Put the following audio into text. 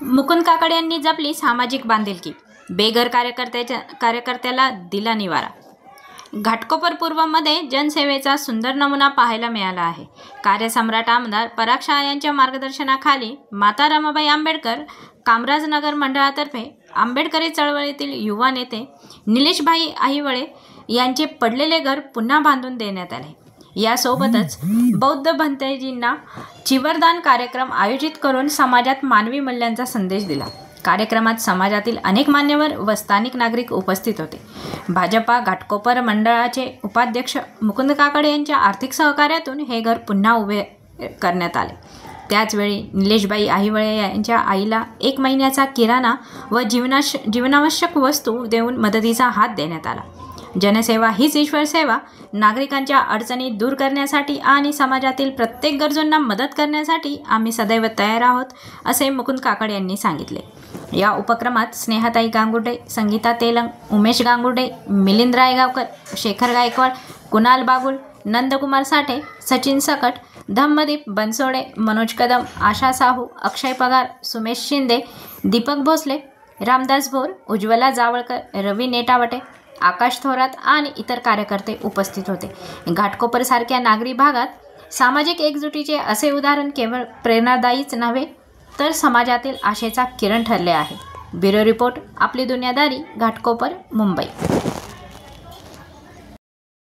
मुकुंद काकडे यांनी जपली सामाजिक बांधिलकी, बेघर कार्यकर्त्याला दिला निवारा। घाटकोपर पूर्वमध्ये जनसेवेचा सुंदर नमुना पाहायला मिळाला आहे। कार्यसम्राट आमदार पराग शहा यांच्या मार्गदर्शनाखाली माता रमाबाई आंबेडकर कामराजनगर मंडळातर्फे आंबेडकरी चळवळीतील युवा नेते निलेशभाई अहिवळे यांचे पडलेले घर पुन्हा बांधून देण्यात आले। यासोबतच बौद्ध भंतेजींना चिवरदान कार्यक्रम आयोजित करून समाजात मानवी मूल्यांचा संदेश दिला। कार्यक्रमात समाजातील अनेक मान्यवर व स्थानिक नागरिक उपस्थित होते। भाजपा घाटकोपर मंडळाचे उपाध्यक्ष मुकुंद काकडे यांच्या आर्थिक सहकार्यातून हे घर पुन्हा उभे करण्यात आले। त्याचवेळी निलेशबाई अहिवळे यांच्या आईला 1 महिन्याचा किराणा व जीवनावश्यक वस्तू देऊन मदतीचा हात देण्यात आला। जनसेवा हीच ईश्वर सेवा। नागरिकांच्या अडचणी दूर करण्यासाठी आणि समाजातील प्रत्येक गरजूंना मदत करण्यासाठी आम्ही सदैव तयार आहोत, असे मुकुंद काकडे यांनी सांगितले। या उपक्रमात स्नेहताई गांगुर्डे, संगीता तेलंग, उमेश गांगुर्डे, मिलिंद रायगावकर, शेखर गायकवाड, कुणाल बागुल, नंदकुमार साठे, सचिन सकट, धम्मदीप बनसोडे, मनोज कदम, आशा साहू, अक्षय पगार, सुमेश शिंदे, दीपक भोसले, रामदास भोर, उज्ज्वला जावळकर, रवी नेटावटे, आकाश थोरात आणि इतर कार्यकर्ते उपस्थित होते। घाटकोपरसारख्या नागरी भागात सामाजिक एकजुटीचे असे उदाहरण केवळ प्रेरणादायीच नव्हे तर समाजातील आशेचा किरण ठरले आहे। ब्युरो रिपोर्ट, आपली दुनियादारी, घाटकोपर, मुंबई।